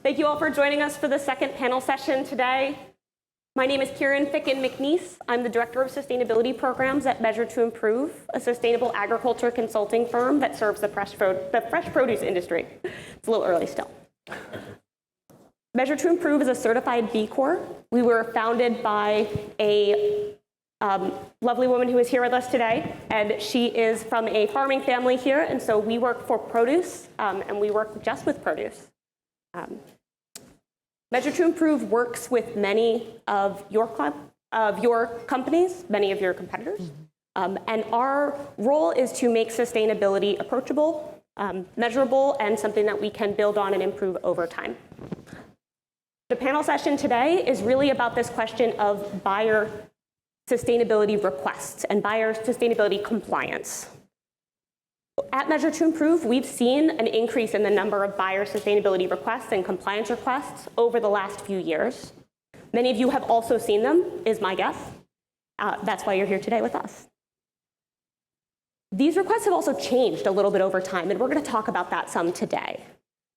Thank you all for joining us for the second panel session today. My name is Kieran Ficken-McNeese. I'm the Director of Sustainability Programs at Measure to Improve, a sustainable agriculture consulting firm that serves the fresh produce industry. It's a little early still. Measure to Improve is a certified B Corp. We were founded by a lovely woman who is here with us today, and she is from a farming family here, and so we work for produce, and we work just with produce. Measure to Improve works with many of your companies, many of your competitors, and our role is to make sustainability approachable, measurable, and something that we can build on and improve over time. The panel session today is really about this question of buyer sustainability requests and buyer sustainability compliance. At Measure to Improve, we've seen an increase in the number of buyer sustainability requests and compliance requests over the last few years. Many of you have also seen them, is my guess. That's why you're here today with us. These requests have also changed a little bit over time, and we're going to talk about that some today.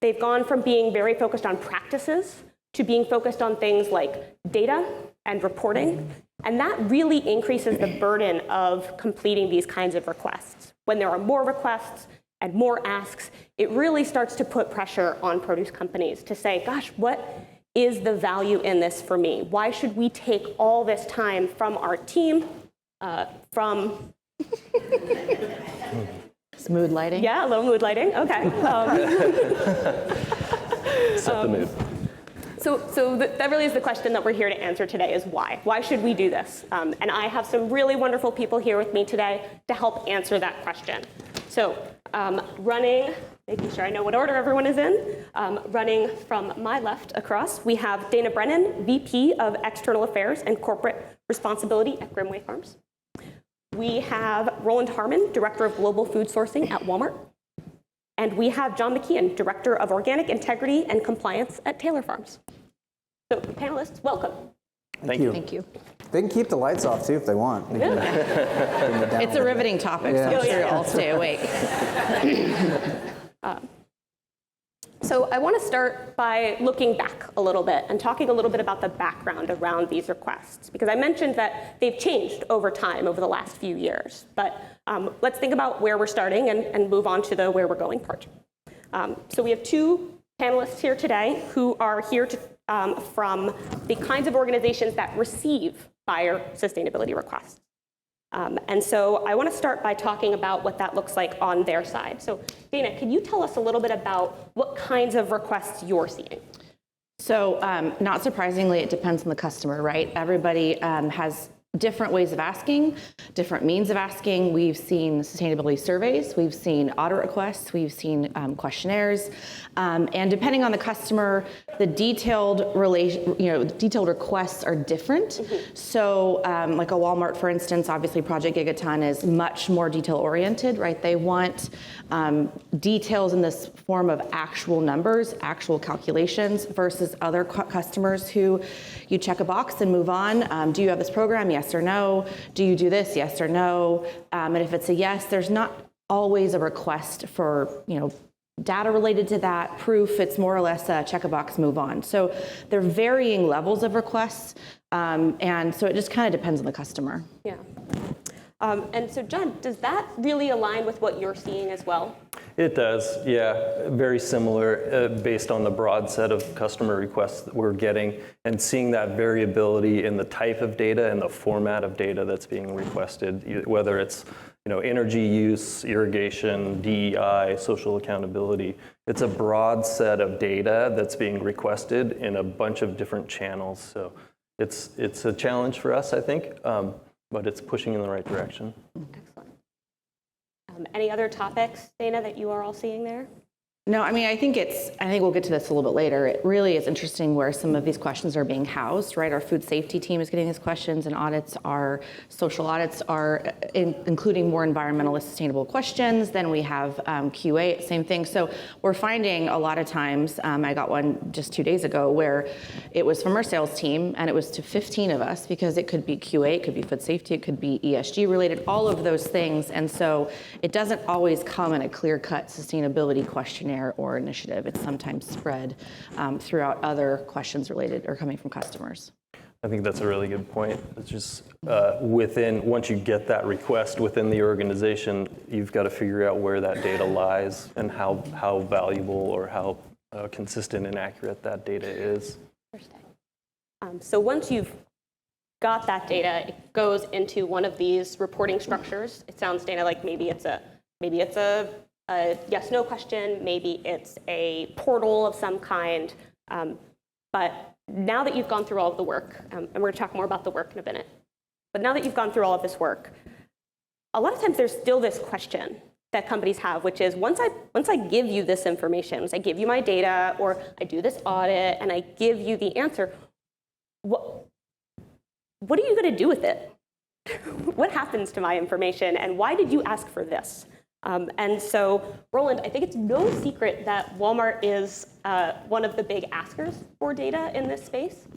They've gone from being very focused on practices to being focused on things like data and reporting, and that really increases the burden of completing these kinds of requests. When there are more requests and more asks, it really starts to put pressure on produce companies to say, gosh, what is the value in this for me? Why should we take all this time from our team, from... It's mood lighting? Yeah, a little mood lighting, okay. Set the mood. So that really is the question that we're here to answer today is why? Why should we do this? And I have some really wonderful people here with me today to help answer that question. So making sure I know what order everyone is in, running from my left across, we have Dana Brennan, VP of External Affairs and Corporate Responsibility at Grimway Farms. We have Roland Harmon, Director of Global Food Sourcing at Walmart. And we have John McKeon, Director of Organic Integrity and Compliance at Taylor Farms. So panelists, welcome. Thank you. Thank you. They can keep the lights off too if they want. It's a riveting topic, so I'm sure you'll all stay awake. So I want to start by looking back a little bit and talking a little bit about the background around these requests, because I mentioned that they've changed over time over the last few years. But let's think about where we're starting and move on to the where we're going part. So we have two panelists here today who are here from the kinds of organizations that receive buyer sustainability requests. And so I want to start by talking about what that looks like on their side. So Dana, can you tell us a little bit about what kinds of requests you're seeing? So not surprisingly, it depends on the customer, right? Everybody has different ways of asking, different means of asking. We've seen sustainability surveys, we've seen audit requests, we've seen questionnaires, and depending on the customer, the detailed requests are different. Mm-hmm. So, like a Walmart, for instance, obviously Project Gigaton is much more detail-oriented, right? They want details in this form of actual numbers, actual calculations, versus other customers who you check a box and move on. Do you have this program? Yes or no? Do you do this? Yes or no? And if it's a yes, there's not always a request for, data related to that, proof. It's more or less a check a box, move on. So there are varying levels of requests, and so it just kind of depends on the customer. Yeah. And so John, does that really align with what you're seeing as well? It does, yeah. Very similar based on the broad set of customer requests that we're getting and seeing that variability in the type of data and the format of data that's being requested, whether it's energy use, irrigation, DEI, social accountability. It's a broad set of data that's being requested in a bunch of different channels. So it's a challenge for us, I think, but it's pushing in the right direction. Excellent. Any other topics, Dana, that you are all seeing there? No, I think we'll get to this a little bit later. It really is interesting where some of these questions are being housed, right? Our food safety team is getting these questions, and audits are, social audits are including more environmentally sustainable questions. Then we have QA, same thing. So we're finding a lot of times, I got one just 2 days ago where it was from our sales team, and it was to 15 of us because it could be QA, it could be food safety, it could be ESG related, all of those things. And so it doesn't always come in a clear-cut sustainability questionnaire. questionnaire or initiative. It's sometimes spread throughout other questions related or coming from customers. I think that's a really good point. It's just once you get that request within the organization, you've got to figure out where that data lies and how valuable or how consistent and accurate that data is. Interesting. So once you've got that data, it goes into one of these reporting structures. It sounds, Dana, like maybe it's a yes/no question, maybe it's a portal of some kind. But now that you've gone through all of the work, and we're going to talk more about the work in a minute, but now that you've gone through all of this work, a lot of times there's still this question that companies have, which is once I give you this information, once I give you my data, or I do this audit and I give you the answer, what are you going to do with it? What happens to my information, and why did you ask for this? And so, Roland, I think it's no secret that Walmart is one of the big askers for data in this space.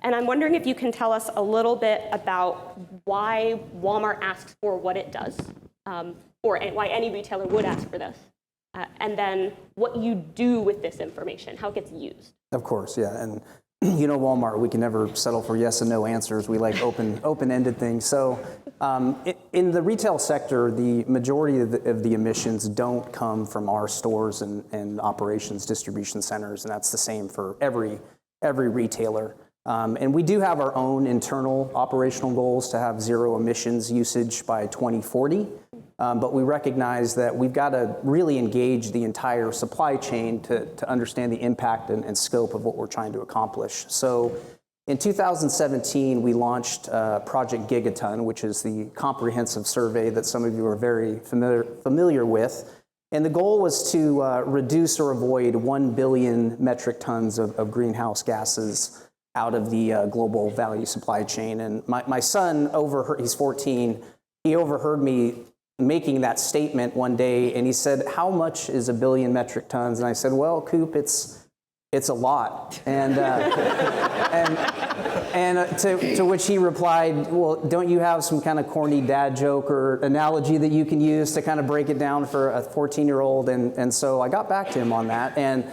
And I'm wondering if you can tell us a little bit about why Walmart asks for what it does, or why any retailer would ask for this, and then what you do with this information, how it gets used. Of course, yeah. And you know, Walmart, we can never settle for yes and no answers. We like open-ended things. So in the retail sector, the majority of the emissions don't come from our stores and operations distribution centers, and that's the same for every retailer. And we do have our own internal operational goals to have zero emissions usage by 2040. But we recognize that we've got to really engage the entire supply chain to understand the impact and scope of what we're trying to accomplish. So in 2017, we launched Project Gigaton, which is the comprehensive survey that some of you are very familiar with. And the goal was to reduce or avoid 1 billion metric tons of greenhouse gases out of the global value supply chain. And my son overheard, he's 14, he overheard me making that statement one day, and he said, "How much is 1 billion metric tons?" And I said, "Well, Coop, it's a lot." And to which he replied, "Well, don't you have some kind of corny dad joke or analogy that you can use to kind of break it down for a 14-year-old?" And so I got back to him on that, and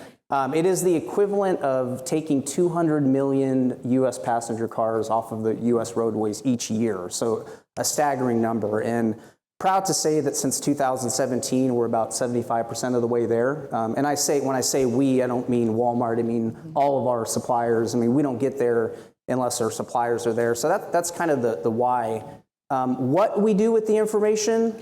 it is the equivalent of taking 200 million U.S. passenger cars off of the U.S. roadways each year. So a staggering number. And proud to say that since 2017, we're about 75% of the way there. And when I say we, I don't mean Walmart. I mean all of our suppliers. I mean, we don't get there unless our suppliers are there. So that's kind of the why. What we do with the information,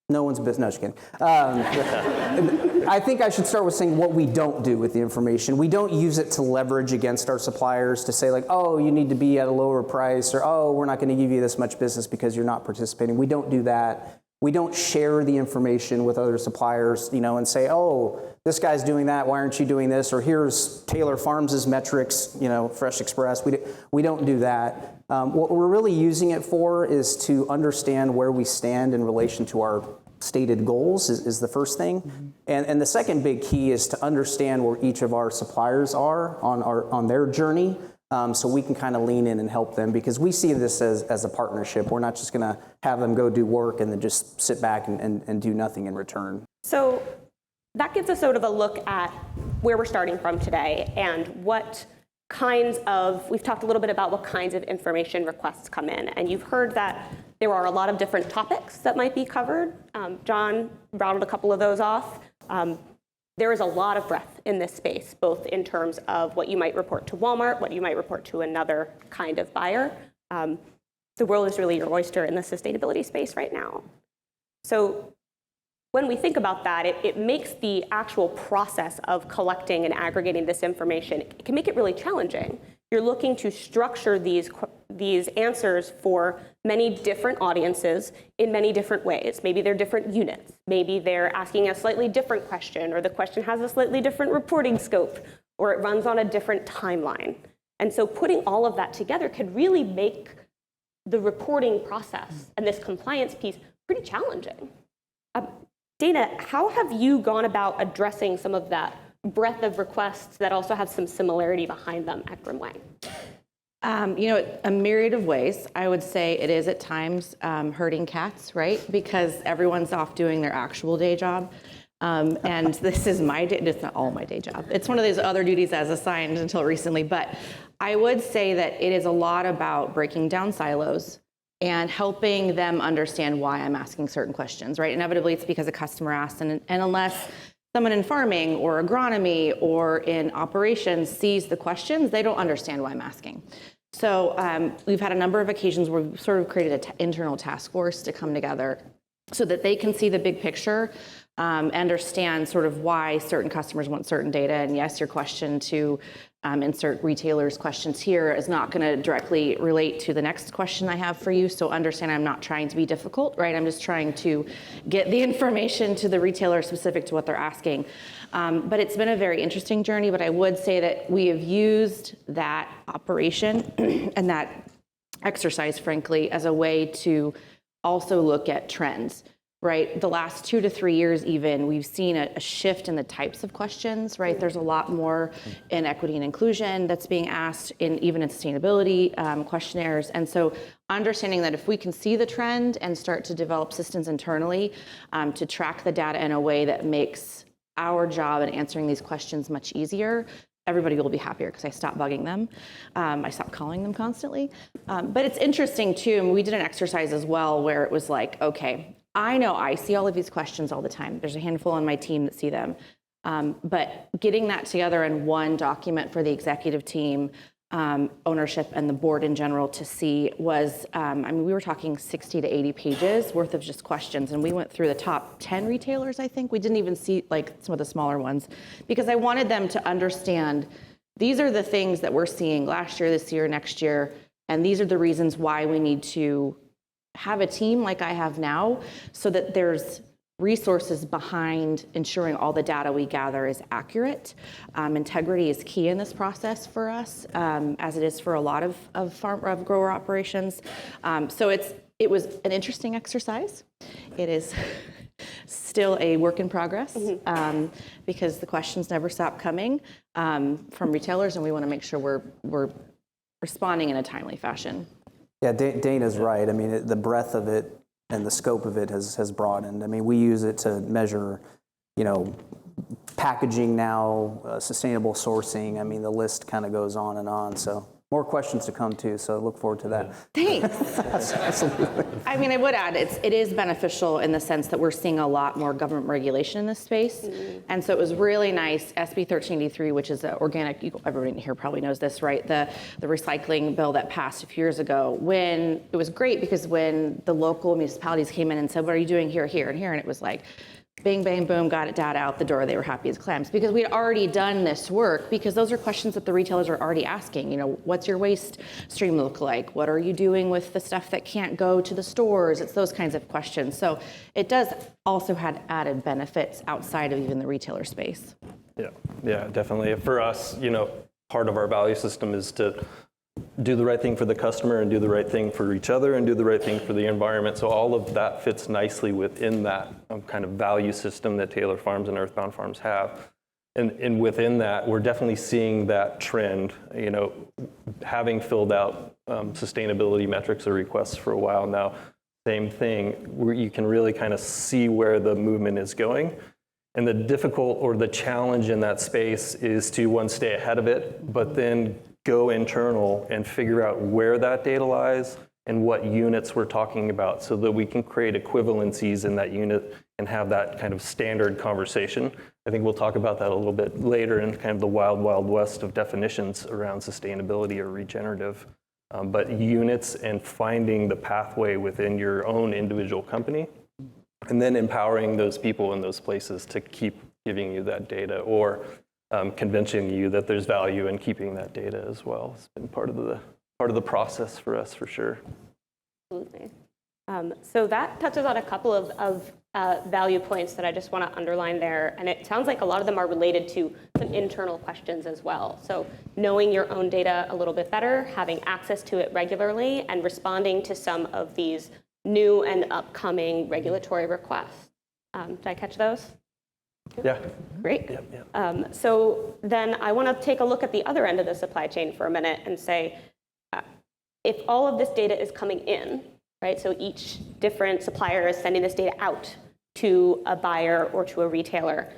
no one's business. No, just kidding. I think I should start with saying what we don't do with the information. We don't use it to leverage against our suppliers to say like, oh, you need to be at a lower price, or oh, we're not going to give you this much business because you're not participating. We don't do that. We don't share the information with other suppliers, and say, oh, this guy's doing that. Why aren't you doing this? Or here's Taylor Farms' metrics, Fresh Express. We don't do that. What we're really using it for is to understand where we stand in relation to our stated goals is the first thing. Mm-hmm. And the second big key is to understand where each of our suppliers are on their journey, so we can kind of lean in and help them, because we see this as a partnership. We're not just going to have them go do work and then just sit back and do nothing in return. So that gives us sort of a look at where we're starting from today and what kinds of, we've talked a little bit about what kinds of information requests come in, and you've heard that there are a lot of different topics that might be covered. John rattled a couple of those off. There is a lot of breadth in this space, both in terms of what you might report to Walmart, what you might report to another kind of buyer. The world is really your oyster in the sustainability space right now. So when we think about that, it makes the actual process of collecting and aggregating this information, it can make it really challenging. You're looking to structure these answers for many different audiences in many different ways. Maybe they're different units. Maybe they're asking a slightly different question, or the question has a slightly different reporting scope, or it runs on a different timeline. And so putting all of that together could really make the reporting process and this compliance piece pretty challenging. Dana, how have you gone about addressing some of that breadth of requests that also have some similarity behind them at Grimwang? A myriad of ways. I would say it is at times herding cats, right? Because everyone's off doing their actual day job. And this is my day, it's not all my day job. It's one of those other duties as assigned until recently, but I would say that it is a lot about breaking down silos and helping them understand why I'm asking certain questions, right? Inevitably, it's because a customer asked, and unless someone in farming or agronomy or in operations sees the questions, they don't understand why I'm asking. So we've had a number of occasions where we've sort of created an internal task force to come together so that they can see the big picture, understand sort of why certain customers want certain data. And yes, your question to insert retailers' questions here is not going to directly relate to the next question I have for you. So understand I'm not trying to be difficult, right? I'm just trying to get the information to the retailer specific to what they're asking. But it's been a very interesting journey, but I would say that we have used that operation and that exercise, frankly, as a way to also look at trends. Right, the last 2 to 3 years even, we've seen a shift in the types of questions, right? There's a lot more in equity and inclusion that's being asked even in sustainability questionnaires. And so understanding that if we can see the trend and start to develop systems internally to track the data in a way that makes our job in answering these questions much easier, everybody will be happier because I stopped bugging them. I stopped calling them constantly. But it's interesting too, and we did an exercise as well where it was like, okay, I know I see all of these questions all the time. There's a handful on my team that see them. But getting that together in one document for the executive team, ownership, and the board in general to see was, we were talking 60 to 80 pages worth of just questions. And we went through the top 10 retailers, I think. We didn't even see like some of the smaller ones because I wanted them to understand these are the things that we're seeing last year, this year, next year. And these are the reasons why we need to have a team like I have now so that there's resources behind ensuring all the data we gather is accurate. Integrity is key in this process for us, as it is for a lot of grower operations. So it was an interesting exercise. It is still a work in progress because the questions never stop coming from retailers, and we want to make sure we're responding in a timely fashion. Yeah, Dana's right. I mean, the breadth of it and the scope of it has broadened. I mean, we use it to measure, packaging now, sustainable sourcing. I mean, the list kind of goes on and on. So more questions to come too. So look forward to that. Thanks. Absolutely. I mean, I would add it is beneficial in the sense that we're seeing a lot more government regulation in this space. Mm-hmm. And so it was really nice, SB 1383, which is the organic, everybody here probably knows this, right? The recycling bill that passed a few years ago, when it was great because when the local municipalities came in and said, what are you doing here, here, and here? And it was like, bing, bang, boom, got it data out the door. They were happy as clams because we had already done this work because those are questions that the retailers are already asking. What's your waste stream look like? What are you doing with the stuff that can't go to the stores? It's those kinds of questions. So it does also have added benefits outside of even the retailer space. Yeah, definitely. For us, part of our value system is to do the right thing for the customer and do the right thing for each other and do the right thing for the environment. So all of that fits nicely within that kind of value system that Taylor Farms and Earthbound Farms have. And within that, we're definitely seeing that trend, having filled out sustainability metrics or requests for a while now, same thing, where you can really kind of see where the movement is going. And the difficult or the challenge in that space is to, one, stay ahead of it, but then go internal and figure out where that data lies and what units we're talking about so that we can create equivalencies in that unit and have that kind of standard conversation. I think we'll talk about that a little bit later in kind of the wild, wild west of definitions around sustainability or regenerative. But units and finding the pathway within your own individual company and then empowering those people in those places to keep giving you that data or convincing you that there's value in keeping that data as well. It's been part of the process for us, for sure. Absolutely. So that touches on a couple of value points that I just want to underline there. And it sounds like a lot of them are related to some internal questions as well. So knowing your own data a little bit better, having access to it regularly, and responding to some of these new and upcoming regulatory requests. Did I catch those? Yeah. Great. Yep. So then I want to take a look at the other end of the supply chain for a minute and say, if all of this data is coming in, right? So each different supplier is sending this data out to a buyer or to a retailer,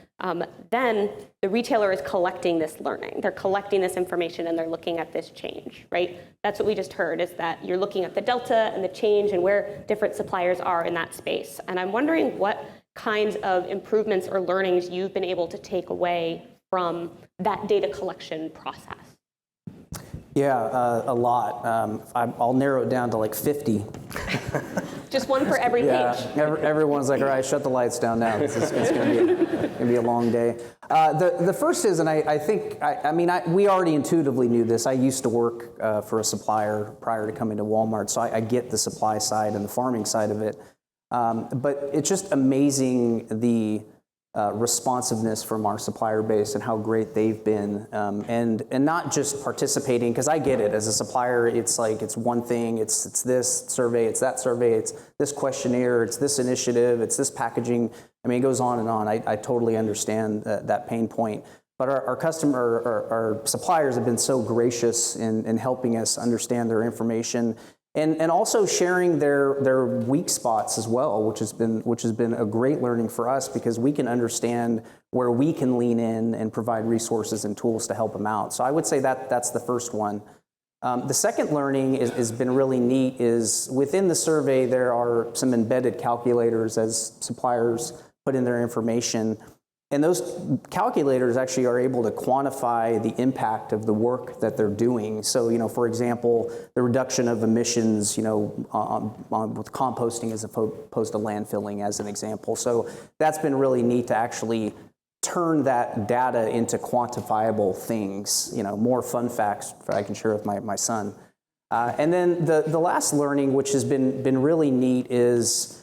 then the retailer is collecting this learning. They're collecting this information and they're looking at this change, right? That's what we just heard, is that you're looking at the delta and the change and where different suppliers are in that space. And I'm wondering what kinds of improvements or learnings you've been able to take away from that data collection process. Yeah, a lot. I'll narrow it down to like 50. Just one for every Yeah, page. everyone's like, all right, shut the lights down now. It's going to be a long day. The first is, and I think, we already intuitively knew this. I used to work for a supplier prior to coming to Walmart, so I get the supply side and the farming side of it. But it's just amazing the responsiveness from our supplier base and how great they've been, and not just participating, because I get it. As a supplier, it's like it's one thing, it's this survey, it's that survey, it's this questionnaire, it's this initiative, it's this packaging. I mean, it goes on and on. I totally understand that pain point. But our suppliers have been so gracious in helping us understand their information. And also sharing their weak spots as well, which has been a great learning for us, because we can understand where we can lean in and provide resources and tools to help them out. So I would say that's the first one. The second learning has been really neat. Is within the survey there are some embedded calculators as suppliers put in their information. And those calculators actually are able to quantify the impact of the work that they're doing. So, for example, the reduction of emissions, with composting as opposed to landfilling, as an example. So that's been really neat to actually turn that data into quantifiable things. More fun facts I can share with my son. And then the last learning, which has been really neat, is,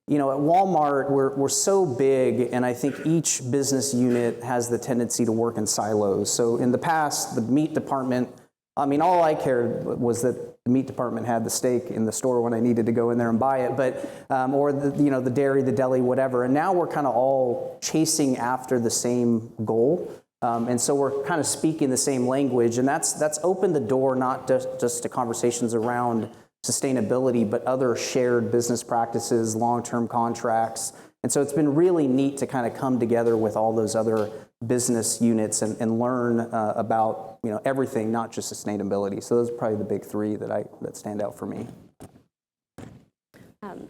at Walmart, we're so big, and I think each business unit has the tendency to work in silos. So in the past, the meat department, all I cared was that the meat department had the steak in the store when I needed to go in there and buy it, but or the dairy, the deli, whatever. And now we're kind of all chasing after the same goal. And so we're kind of speaking the same language, and that's opened the door not just to conversations around sustainability, but other shared business practices, long-term contracts. And so it's been really neat to kind of come together with all those other business units and learn about everything, not just sustainability. So those are probably the big three that stand out for me.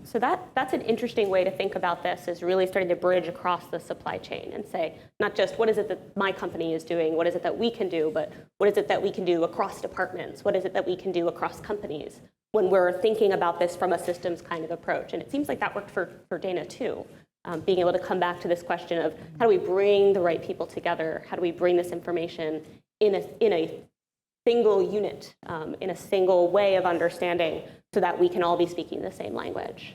So that's an interesting way to think about this, is really starting to bridge across the supply chain and say, not just what is it that my company is doing, what is it that we can do, but what is it that we can do across departments, what is it that we can do across companies when we're thinking about this from a systems kind of approach. And it seems like that worked for Dana too, being able to come back to this question of how do we bring the right people together, how do we bring this information in a single unit, in a single way of understanding, so that we can all be speaking the same language.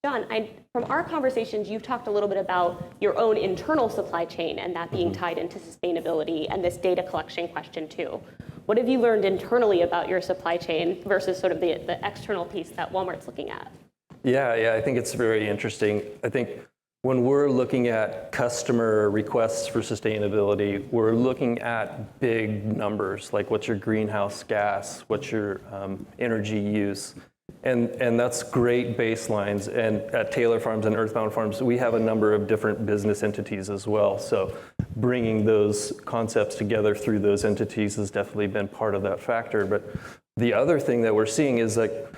John, from our conversations, you've talked a little bit about your own internal supply chain and that being tied into sustainability and this data collection question too. What have you learned internally about your supply chain versus sort of the external piece that Walmart's looking at? Yeah, I think it's very interesting. I think when we're looking at customer requests for sustainability, we're looking at big numbers, like what's your greenhouse gas, what's your energy use. And that's great baselines. And at Taylor Farms and Earthbound Farms, we have a number of different business entities as well. So bringing those concepts together through those entities has definitely been part of that factor. But the other thing that we're seeing is like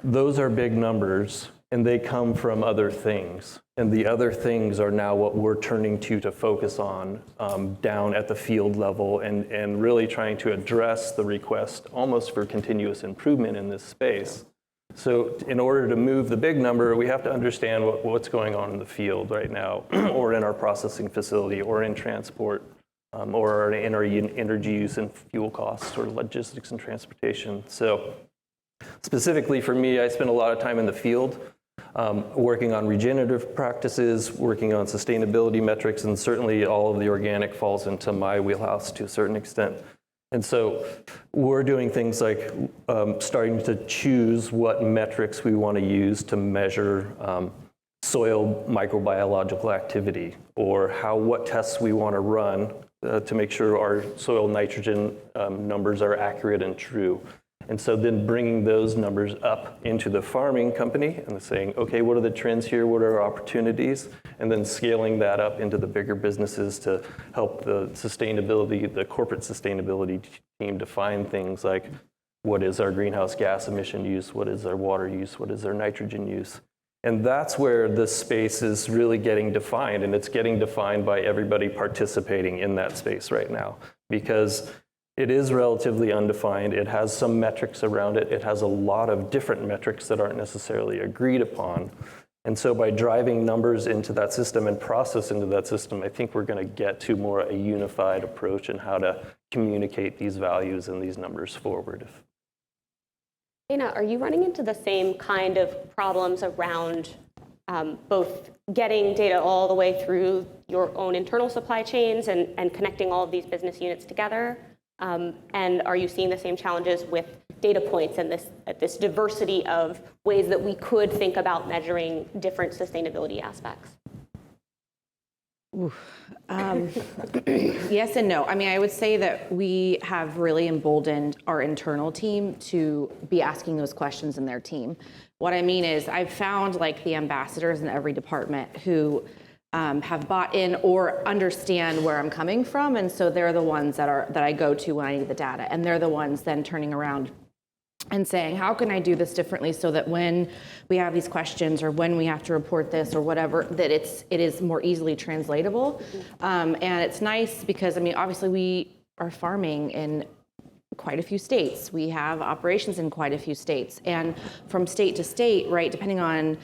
those are big numbers, and they come from other things. And the other things are now what we're turning to focus on down at the field level and really trying to address the request almost for continuous improvement in this space. So in order to move the big number, we have to understand what's going on in the field right now, or in our processing facility, or in transport, or in our energy use and fuel costs, or logistics and transportation. So specifically for me, I spend a lot of time in the field, working on regenerative practices, working on sustainability metrics, and certainly all of the organic falls into my wheelhouse to a certain extent. And so we're doing things like starting to choose what metrics we want to use to measure soil microbiological activity, or what tests we want to run to make sure our soil nitrogen numbers are accurate and true. And so then bringing those numbers up into the farming company and saying, okay, what are the trends here? What are our opportunities? And then scaling that up into the bigger businesses to help the corporate sustainability team define things like what is our greenhouse gas emission use? What is our water use? What is our nitrogen use? And that's where this space is really getting defined, and it's getting defined by everybody participating in that space right now, because it is relatively undefined. It has some metrics around it. It has a lot of different metrics that aren't necessarily agreed upon. And so by driving numbers into that system and process into that system, I think we're going to get to more a unified approach in how to communicate these values and these numbers forward. Dana, are you running into the same kind of problems around both getting data all the way through your own internal supply chains and connecting all of these business units together? And are you seeing the same challenges with data points and this diversity of ways that we could think about measuring different sustainability aspects? Yes and no. I mean, I would say that we have really emboldened our internal team to be asking those questions in their team. What I mean is I've found like the ambassadors in every department who have bought in or understand where I'm coming from. And so they're the ones that I go to when I need the data. And they're the ones then turning around and saying, how can I do this differently so that when we have these questions or when we have to report this or whatever, that it is more easily translatable. And it's nice because, I mean, obviously we are farming in quite a few states. We have operations in quite a few states. And from state to state, right, depending on,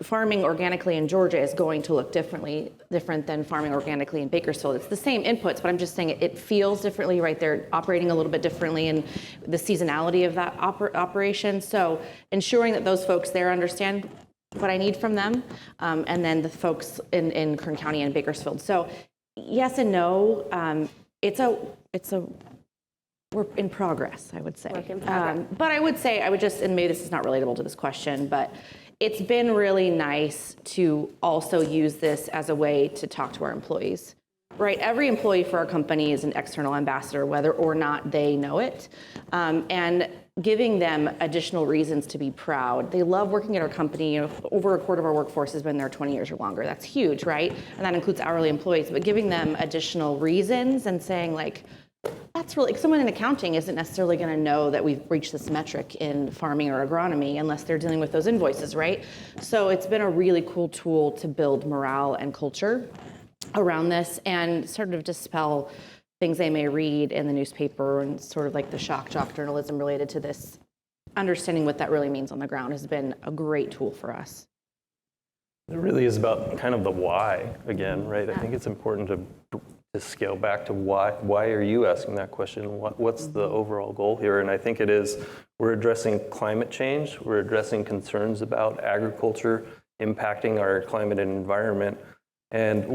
farming organically in Georgia is going to look different than farming organically in Bakersfield. It's the same inputs, but I'm just saying it feels differently, right? They're operating a little bit differently in the seasonality of that operation. So ensuring that those folks there understand what I need from them, and then the folks in Kern County and Bakersfield. So yes and no. We're in progress, I would say. Work in progress. But I would say, and maybe this is not relatable to this question, but it's been really nice to also use this as a way to talk to our employees, right? Every employee for our company is an external ambassador, whether or not they know it, and giving them additional reasons to be proud. They love working at our company. Over a quarter of our workforce has been there 20 years or longer. That's huge, right? And that includes hourly employees, but giving them additional reasons and saying like, that's really, someone in accounting isn't necessarily going to know that we've reached this metric in farming or agronomy unless they're dealing with those invoices, right? So it's been a really cool tool to build morale and culture around this and sort of dispel things they may read in the newspaper and sort of like the shock jock journalism related to this. Understanding what that really means on the ground has been a great tool for us. It really is about kind of the why again, right? I think it's important to scale back to why are you asking that question? What's the overall goal here? And I think it is, we're addressing climate change. We're addressing concerns about agriculture impacting our climate and environment. And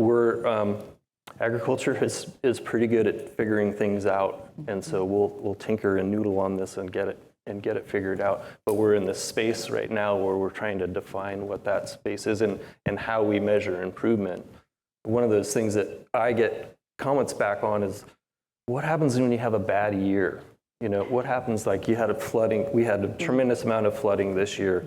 agriculture is pretty good at figuring things out. And so we'll tinker and noodle on this and get it figured out. But we're in this space right now where we're trying to define what that space is and how we measure improvement. One of those things that I get comments back on is, what happens when you have a bad year? What happens, like you had we had a tremendous amount of flooding this year.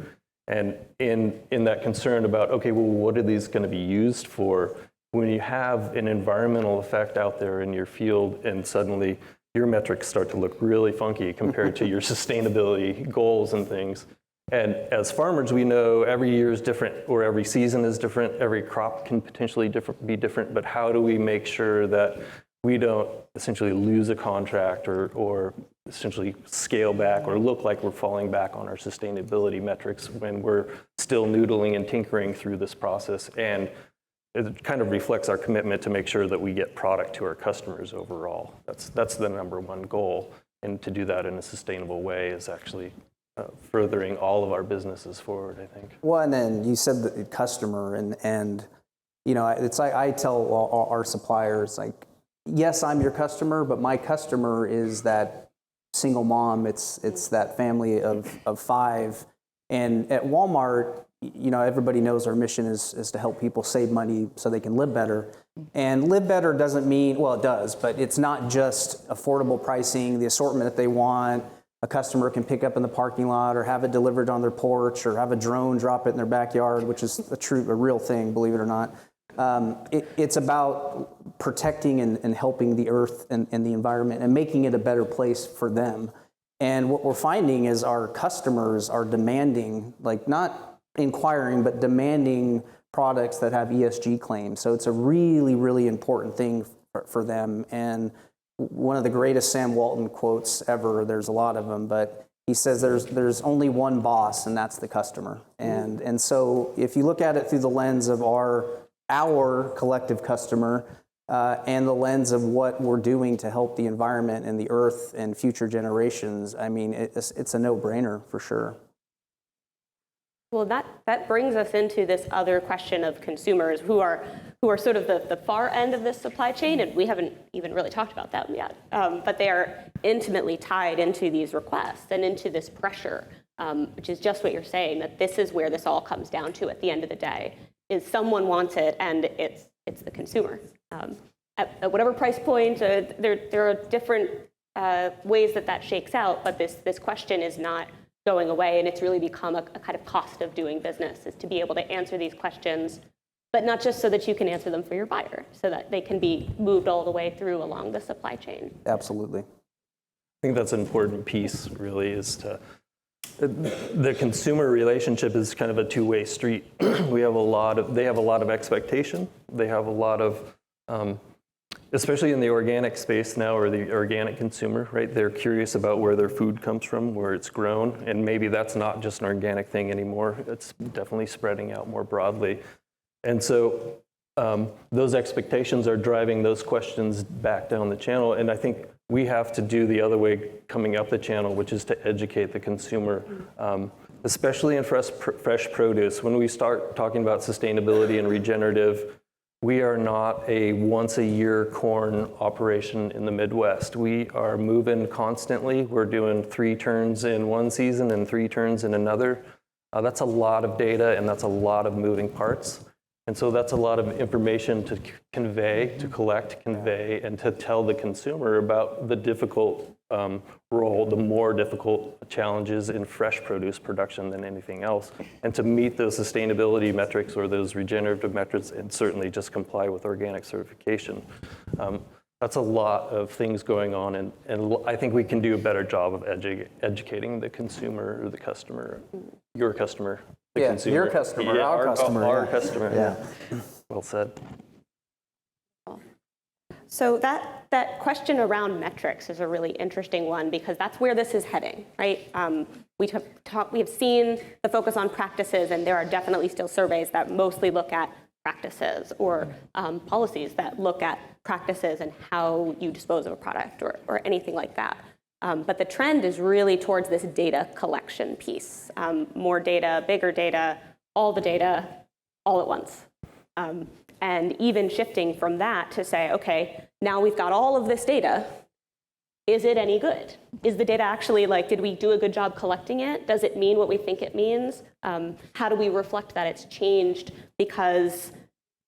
And in that concern about, okay, well, what are these going to be used for? When you have an environmental effect out there in your field and suddenly your metrics start to look really funky compared to your sustainability goals and things. And as farmers, we know every year is different, or every season is different, every crop can potentially be different, but how do we make sure that we don't essentially lose a contract or essentially scale back or look like we're falling back on our sustainability metrics when we're still noodling and tinkering through this process? And it kind of reflects our commitment to make sure that we get product to our customers overall. That's the number one goal. And to do that in a sustainable way is actually furthering all of our businesses forward, I think. Well, and then you said the customer, and it's like I tell all our suppliers, like, yes, I'm your customer, but my customer is that single mom. It's that family of five. And at Walmart, everybody knows our mission is to help people save money so they can live better. And live better doesn't mean, well, it does, but it's not just affordable pricing, the assortment that they want, a customer can pick up in the parking lot or have it delivered on their porch or have a drone drop it in their backyard, which is a real thing, believe it or not. It's about protecting and helping the earth and the environment and making it a better place for them. And what we're finding is our customers are demanding, like not inquiring, but demanding products that have ESG claims. So it's a really, really important thing for them. And one of the greatest Sam Walton quotes ever, there's a lot of them, but he says there's only one boss, and that's the customer. And so if you look at it through the lens of our collective customer and the lens of what we're doing to help the environment and the earth and future generations, I mean, it's a no-brainer for sure. Well, that brings us into this other question of consumers who are sort of the far end of this supply chain, and we haven't even really talked about that yet. But they are intimately tied into these requests and into this pressure, which is just what you're saying, that this is where this all comes down to at the end of the day, is someone wants it, and it's the consumer. At whatever price point, there are different ways that shakes out, but this question is not going away, and it's really become a kind of cost of doing business, is to be able to answer these questions, but not just so that you can answer them for your buyer, so that they can be moved all the way through along the supply chain. Absolutely. I think that's an important piece, really, is to the consumer relationship is kind of a two-way street. They have a lot of expectation. They have a lot of especially in the organic space now, or the organic consumer, right? They're curious about where their food comes from, where it's grown, and maybe that's not just an organic thing anymore. It's definitely spreading out more broadly. And so those expectations are driving those questions back down the channel, and I think we have to do the other way coming up the channel, which is to educate the consumer, especially in fresh produce. When we start talking about sustainability and regenerative, we are not a once-a-year corn operation in the Midwest. We are moving constantly. We're doing 3 turns in one season and 3 turns in another. That's a lot of data, and that's a lot of moving parts. And so that's a lot of information to convey, to collect, convey, and to tell the consumer about the difficult role, the more difficult challenges in fresh produce production than anything else, and to meet those sustainability metrics or those regenerative metrics, and certainly just comply with organic certification. That's a lot of things going on, and I think we can do a better job of educating the consumer or the customer, your customer. The consumer. Your customer, our customer. Our customer. Yeah. Well said. So that question around metrics is a really interesting one, because that's where this is heading, right? We have seen the focus on practices, and there are definitely still surveys that mostly look at practices, or policies that look at practices and how you dispose of a product, or anything like that. But the trend is really towards this data collection piece. More data, bigger data, all the data, all at once. And even shifting from that to say, okay, now we've got all of this data. Is it any good? Is the data actually, did we do a good job collecting it? Does it mean what we think it means? How do we reflect that it's changed because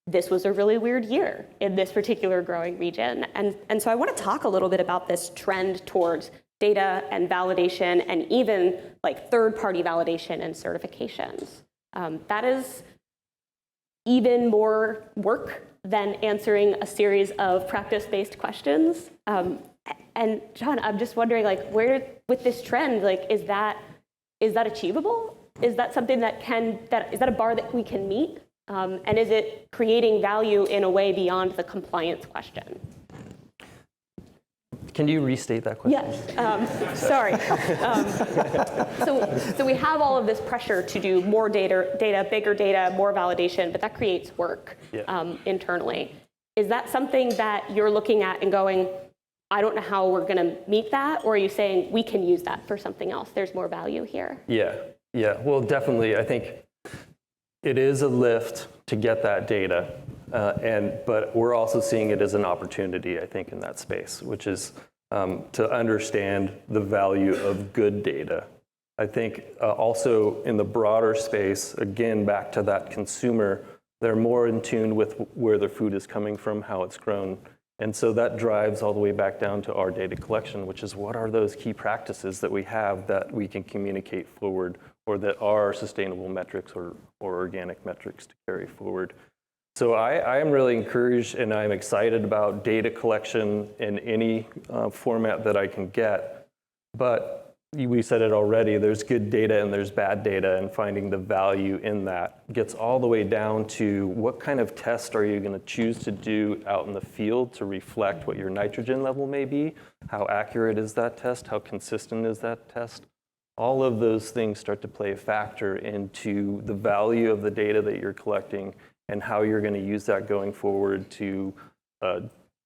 this was a really weird year in this particular growing region? And so I want to talk a little bit about this trend towards data and validation, and even third-party validation and certifications. That is even more work than answering a series of practice-based questions. And John, I'm just wondering, where with this trend, is that achievable? Is that something is that a bar that we can meet? And is it creating value in a way beyond the compliance question? Can you restate that question? Yes, sorry. So we have all of this pressure to do more data, bigger data, more validation, but that creates work internally. Is that something that you're looking at and going, I don't know how we're going to meet that? Or are you saying we can use that for something else? There's more value here. Yeah. Well, definitely. I think it is a lift to get that data. But we're also seeing it as an opportunity, I think, in that space, which is to understand the value of good data. I think also in the broader space, again, back to that consumer, they're more in tune with where their food is coming from, how it's grown, And so that drives all the way back down to our data collection, which is what are those key practices that we have that we can communicate forward, or that are sustainable metrics or organic metrics to carry forward. So I am really encouraged and I'm excited about data collection in any format that I can get. But we said it already, there's good data and there's bad data, and finding the value in that gets all the way down to what kind of test are you going to choose to do out in the field to reflect what your nitrogen level may be, how accurate is that test, how consistent is that test. All of those things start to play a factor into the value of the data that you're collecting and how you're going to use that going forward to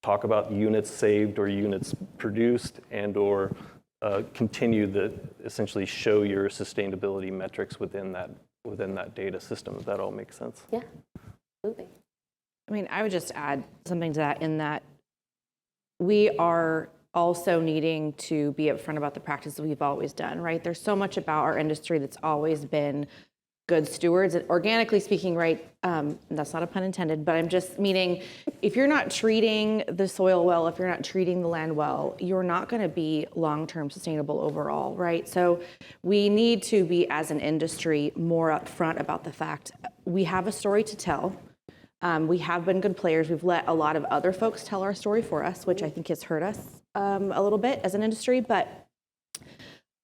talk about units saved or units produced, and or continue to essentially show your sustainability metrics within that data system, if that all makes sense. Yeah, absolutely. I mean, I would just add something to that, in that we are also needing to be upfront about the practices we've always done, right? There's so much about our industry that's always been good stewards, and organically speaking, right? That's not a pun intended, but I'm just meaning, if you're not treating the soil well, if you're not treating the land well, you're not going to be long-term sustainable overall, right? So we need to be, as an industry, more upfront about the fact we have a story to tell. We have been good players. We've let a lot of other folks tell our story for us, which I think has hurt us a little bit as an industry. But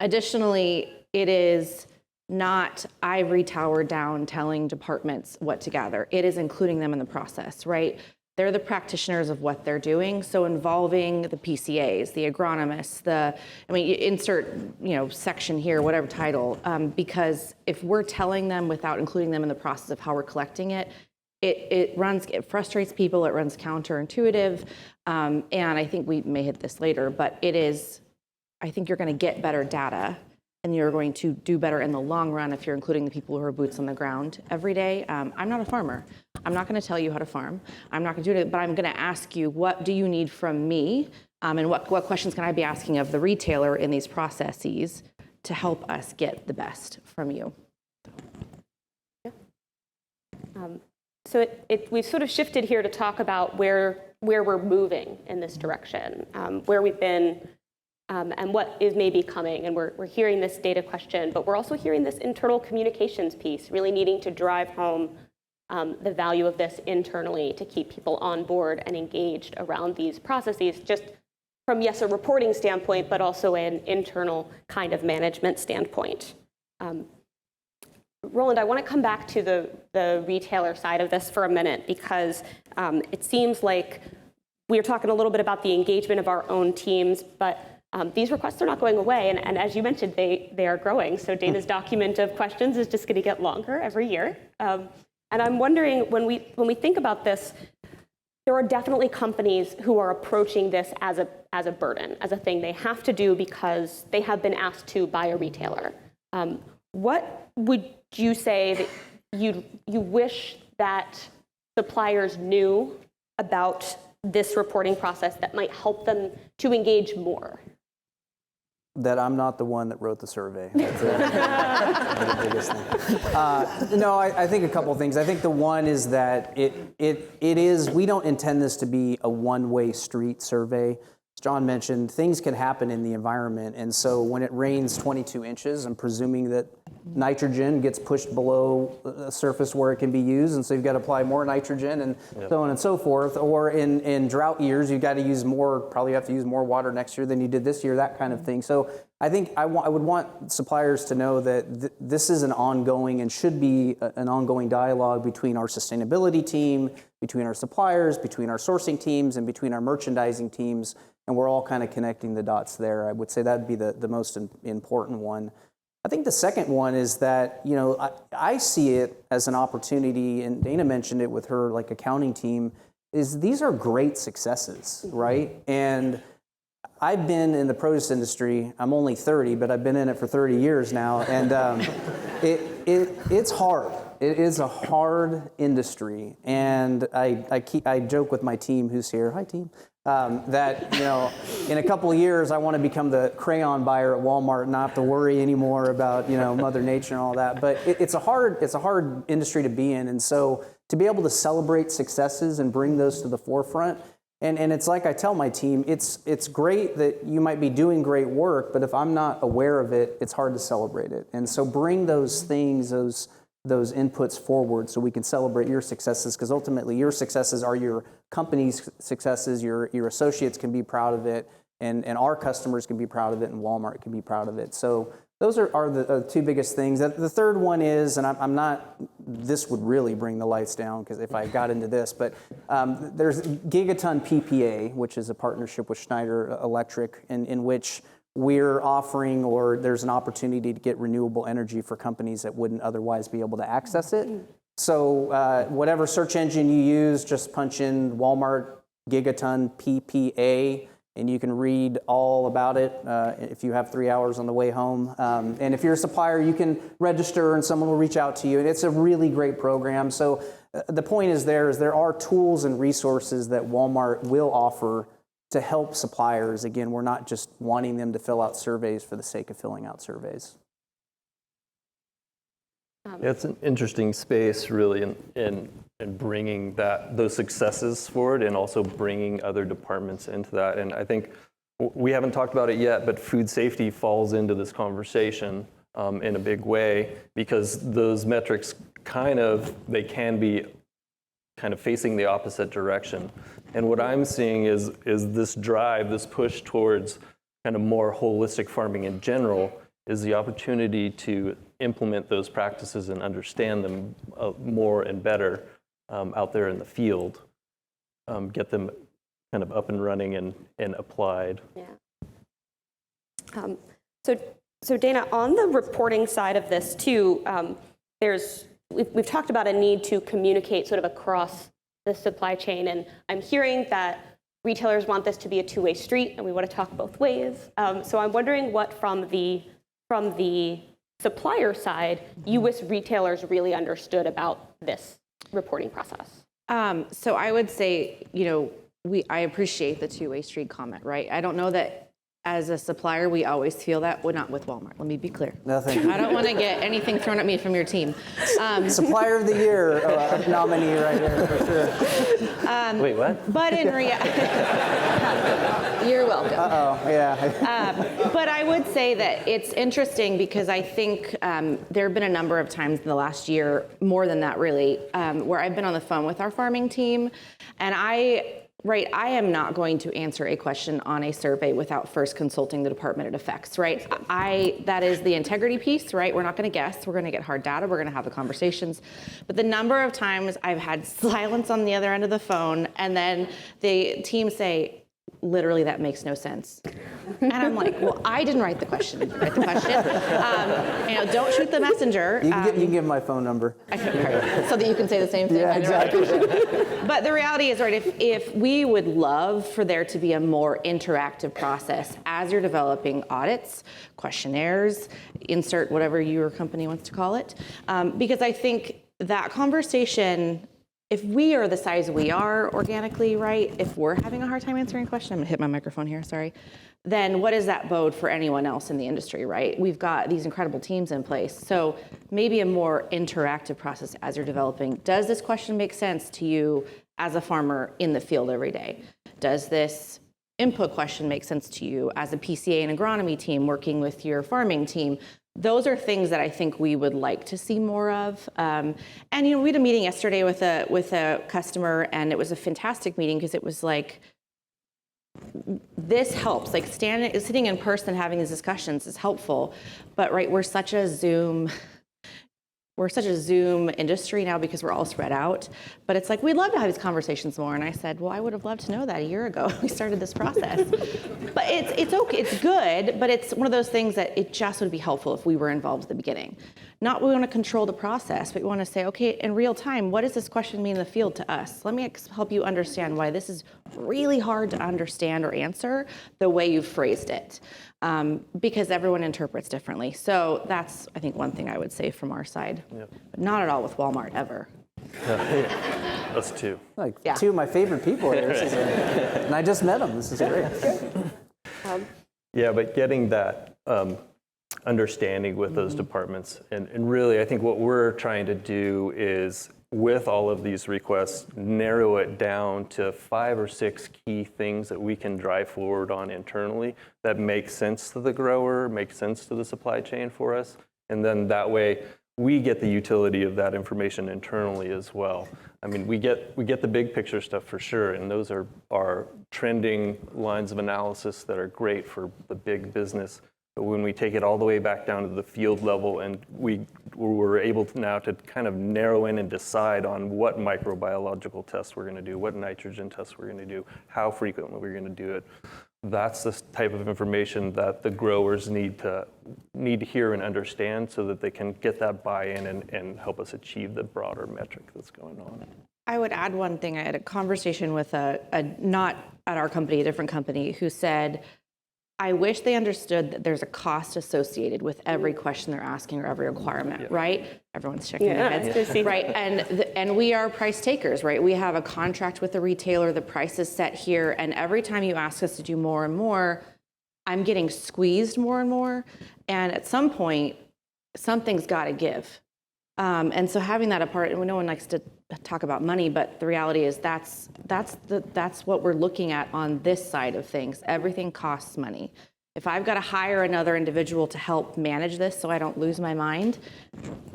additionally, it is not ivory tower down telling departments what to gather. It is including them in the process, right? They're the practitioners of what they're doing. So involving the PCAs, the agronomists, insert, section here, whatever title, because if we're telling them without including them in the process of how we're collecting it, it frustrates people, it runs counterintuitive. And I think we may hit this later, but I think you're going to get better data, and you're going to do better in the long run if you're including the people who are boots on the ground every day. I'm not a farmer. I'm not going to tell you how to farm. I'm not going to do it, but I'm going to ask you, what do you need from me? And what questions can I be asking of the retailer in these processes to help us get the best from you? So we've sort of shifted here to talk about where we're moving in this direction, where we've been, and what is maybe coming. And we're hearing this data question, but we're also hearing this internal communications piece, really needing to drive home the value of this internally to keep people on board and engaged around these processes, just from, yes, a reporting standpoint, but also an internal kind of management standpoint. Roland, I want to come back to the retailer side of this for a minute, because it seems like we were talking a little bit about the engagement of our own teams, but these requests are not going away, and as you mentioned, they are growing. So Dana's document of questions is just going to get longer every year. And I'm wondering, when we think about this, there are definitely companies who are approaching this as a burden, as a thing they have to do because they have been asked to by a retailer. What would you say that you wish that suppliers knew about this reporting process that might help them to engage more? That I'm not the one that wrote the survey. That's the biggest thing. No, I think a couple of things. I think the one is that it is, we don't intend this to be a one-way street survey. As John mentioned, things can happen in the environment. And so when it rains 22 inches, I'm presuming that nitrogen gets pushed below the surface where it can be used, and so you've got to apply more nitrogen and so on and so forth. Or in drought years, you've got to use more, probably have to use more water next year than you did this year, that kind of thing. So I think I would want suppliers to know that this is an ongoing and should be an ongoing dialogue between our sustainability team, between our suppliers, between our sourcing teams, and between our merchandising teams, and we're all kind of connecting the dots there. I would say that'd be the most important one. I think the second one is that, I see it as an opportunity, and Dana mentioned it with her accounting team, is these are great successes, right? And I've been in the produce industry, I'm only 30, but I've been in it for 30 years now, and it's hard. It is a hard industry, and I joke with my team who's here, hi team, that in a couple of years I want to become the crayon buyer at Walmart and not have to worry anymore about Mother Nature and all that. But it's a hard industry to be in, and so to be able to celebrate successes and bring those to the forefront, And it's like I tell my team, it's great that you might be doing great work, but if I'm not aware of it, it's hard to celebrate it. And so bring those things, those inputs forward so we can celebrate your successes, because ultimately your successes are your company's successes, your associates can be proud of it, and our customers can be proud of it, and Walmart can be proud of it. So those are the two biggest things. The third one is, and I'm not, this would really bring the lights down because if I got into this, but there's Gigaton PPA, which is a partnership with Schneider Electric, in which we're offering, or there's an opportunity to get renewable energy for companies that wouldn't otherwise be able to access it. So whatever search engine you use, just punch in Walmart Gigaton PPA, and you can read all about it if you have 3 hours on the way home. And if you're a supplier, you can register and someone will reach out to you. And it's a really great program. So the point is there are tools and resources that Walmart will offer to help suppliers. Again, we're not just wanting them to fill out surveys for the sake of filling out surveys. Yeah, it's an interesting space, really, in bringing those successes forward, and also bringing other departments into that. And I think we haven't talked about it yet, but food safety falls into this conversation in a big way, because those metrics they can be kind of facing the opposite direction. And what I'm seeing is this drive, this push towards kind of more holistic farming in general, is the opportunity to implement those practices and understand them more and better out there in the field, get them kind of up and running and applied. Yeah. So Dana, on the reporting side of this too, we've talked about a need to communicate sort of across the supply chain, and I'm hearing that retailers want this to be a two-way street, and we want to talk both ways. So I'm wondering what from the supplier side, you wish retailers really understood about this reporting process. So I would say, I appreciate the two-way street comment, right? I don't know that as a supplier, we always feel that. Well, not with Walmart. Let me be clear. Nothing. I don't want to get anything thrown at me from your team. Supplier of the Year nominee right here, for sure. Wait, what? But in reality, you're welcome. Uh-oh, yeah. But I would say that it's interesting because I think there have been a number of times in the last year, more than that really, where I've been on the phone with our farming team, and I am not going to answer a question on a survey without first consulting the department it affects, right? That is the integrity piece, right? We're not going to guess. We're going to get hard data. We're going to have the conversations. But the number of times I've had silence on the other end of the phone, and then the team say, literally, that makes no sense. And I'm like, well, I didn't write the question. You write the question. Don't shoot the messenger. You can give my phone number. So that you can say the same thing. Yeah, exactly. But the reality is, right, if we would love for there to be a more interactive process as you're developing audits, questionnaires, insert whatever your company wants to call it, because I think that conversation, if we are the size we are organically, right, if we're having a hard time answering a question, I'm gonna hit my microphone here, sorry, then what does that bode for anyone else in the industry, right? We've got these incredible teams in place. So maybe a more interactive process as you're developing. Does this question make sense to you as a farmer in the field every day? Does this input question make sense to you as a PCA and agronomy team working with your farming team? Those are things that I think we would like to see more of. And we had a meeting yesterday with a customer, and it was a fantastic meeting because it was like, this helps. Like sitting in person, having these discussions is helpful. But right, we're such a Zoom industry now because we're all spread out. But it's like, we'd love to have these conversations more. And I said, well, I would have loved to know that a year ago when we started this process. But it's okay, it's good, but it's one of those things that it just would be helpful if we were involved at the beginning. Not we want to control the process, but we want to say, okay, in real time, what does this question mean in the field to us? Let me help you understand why this is really hard to understand or answer the way you've phrased it. Because everyone interprets differently. So that's, I think, one thing I would say from our side. Yep. But not at all with Walmart, ever. Us too. Two of my favorite people here. And I just met them. This is great. Yeah, but getting that understanding with those departments, and really, I think what we're trying to do is with all of these requests, narrow it down to 5 or 6 key things that we can drive forward on internally that make sense to the grower, make sense to the supply chain for us. And then that way we get the utility of that information internally as well. I mean, we get the big picture stuff for sure, and those are trending lines of analysis that are great for the big business. But when we take it all the way back down to the field level, and we're able to now to kind of narrow in and decide on what microbiological tests we're going to do, what nitrogen tests we're going to do, how frequently we're going to do it. That's the type of information that the growers need to hear and understand so that they can get that buy-in and help us achieve the broader metric that's going on. I would add one thing. I had a conversation with a not at our company, a different company, who said, I wish they understood that there's a cost associated with every question they're asking or every requirement, right? Everyone's shaking their heads, right? And we are price takers, right? We have a contract with the retailer, the price is set here, and every time you ask us to do more and more, I'm getting squeezed more and more, and at some point, something's got to give. And so having that apart, and no one likes to talk about money, but the reality is that's what we're looking at on this side of things. Everything costs money. If I've got to hire another individual to help manage this so I don't lose my mind,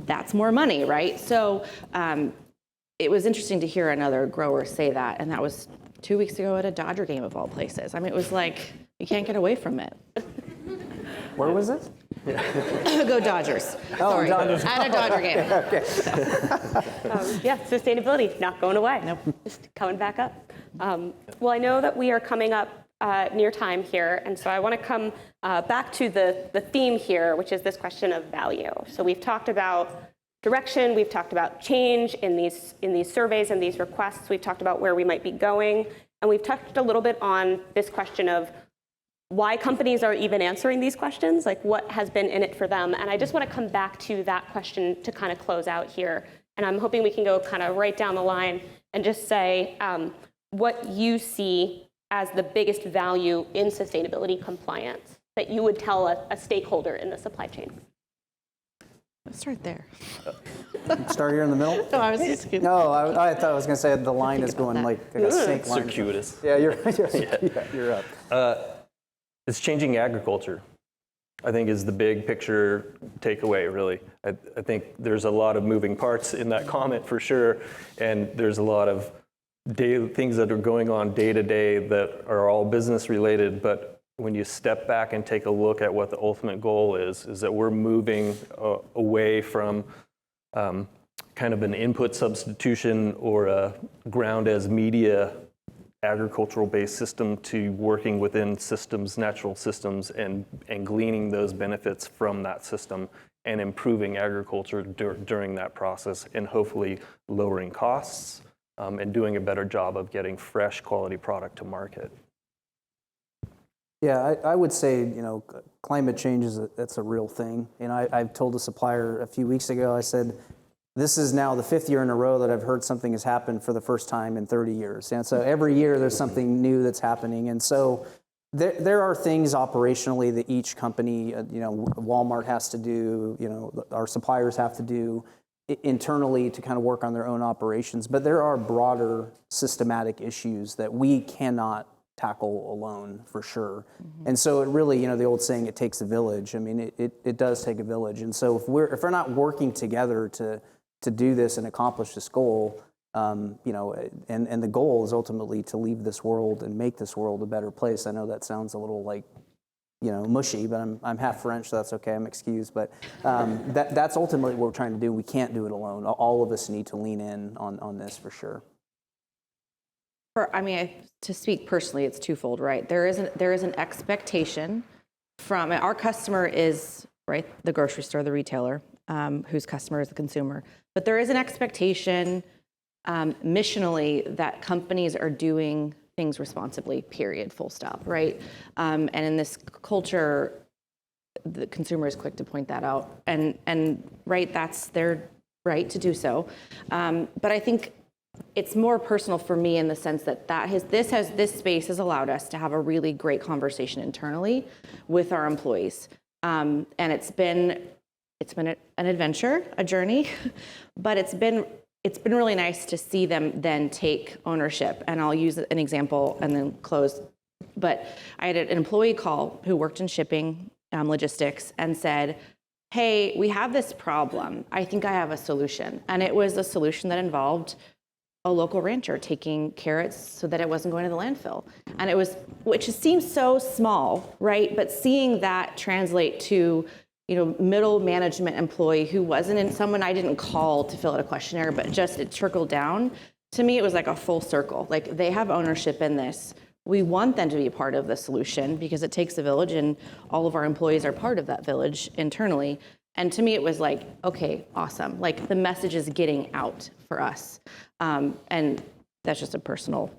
that's more money, right? So it was interesting to hear another grower say that, and that was 2 weeks ago at a Dodger game of all places. I mean, it was like, you can't get away from it. Where was this? Go Dodgers. Oh, Sorry. Dodgers. At a Dodger game. Yeah, sustainability, not going away. Nope. Just coming back up. Well, I know that we are coming up near time here, and so I want to come back to the theme here, which is this question of value. So we've talked about direction, we've talked about change in these surveys and these requests, we've talked about where we might be going, and we've touched a little bit on this question of why companies are even answering these questions, like what has been in it for them. And I just want to come back to that question to kind of close out here. And I'm hoping we can go kind of right down the line and just say what you see as the biggest value in sustainability compliance that you would tell a stakeholder in the supply chain. Let's start there. Start here in the middle? No, I was just kidding. No, I thought I was going to say the line is going like a snake line. Circuitous. Yeah, you're up. It's changing agriculture, I think, is the big picture takeaway, really. I think there's a lot of moving parts in that comment for sure, and there's a lot of things that are going on day to day that are all business related, but when you step back and take a look at what the ultimate goal is that we're moving away from kind of an input substitution or a ground as media agricultural-based system to working within systems, natural systems, and gleaning those benefits from that system and improving agriculture during that process, and hopefully lowering costs and doing a better job of getting fresh quality product to market. Yeah, I would say, climate change that's a real thing. I've told a supplier a few weeks ago, I said, this is now the 5th year in a row that I've heard something has happened for the first time in 30 years. And so every year there's something new that's happening. And so there are things operationally that each company, Walmart has to do, our suppliers have to do internally to kind of work on their own operations. But there are broader systematic issues that we cannot tackle alone, for sure. Mm-hmm. And so it really, the old saying, it takes a village. I mean, it does take a village. And so if we're not working together to do this and accomplish this goal, and the goal is ultimately to leave this world and make this world a better place. I know that sounds a little like, mushy, but I'm half French, so that's okay. I'm excused. But that's ultimately what we're trying to do. We can't do it alone. All of us need to lean in on this for sure. To speak personally, it's twofold, right? There is an expectation from our customer is right the grocery store, the retailer, whose customer is the consumer. But there is an expectation missionally that companies are doing things responsibly, period, full stop, right? And in this culture, the consumer is quick to point that out. And right, that's their right to do so. But I think it's more personal for me in the sense that this space has allowed us to have a really great conversation internally with our employees. And it's been an adventure, a journey, but it's been it's been really nice to see them then take ownership. And I'll use an example and then close. But I had an employee call who worked in shipping logistics and said, hey, we have this problem. I think I have a solution. And it was a solution that involved a local rancher taking carrots so that it wasn't going to the landfill. And it was, which seems so small, right? But seeing that translate to, middle management employee who wasn't in someone I didn't call to fill out a questionnaire, but just it trickled down. To me, it was like a full circle. Like, they have ownership in this. We want them to be a part of the solution because it takes a village, and all of our employees are part of that village internally. And to me, it was like, okay, awesome. Like, the message is getting out for us. And that's just a personal,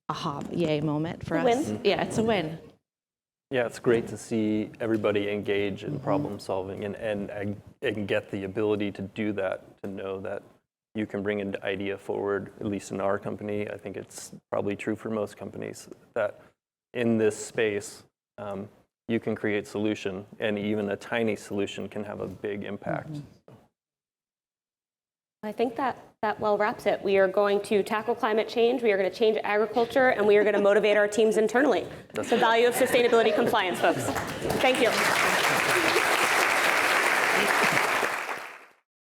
aha, yay moment for us. Win. Yeah, it's a win. Yeah, it's great to see everybody engage in problem solving and get the ability to do that, to know that you can bring an idea forward, at least in our company. I think it's probably true for most companies, that in this space, you can create solution, and even a tiny solution can have a big impact. I think that well wraps it. We are going to tackle climate change, we are going to change agriculture, and we are going to motivate our teams internally. That's the value of sustainability compliance, folks. Thank you.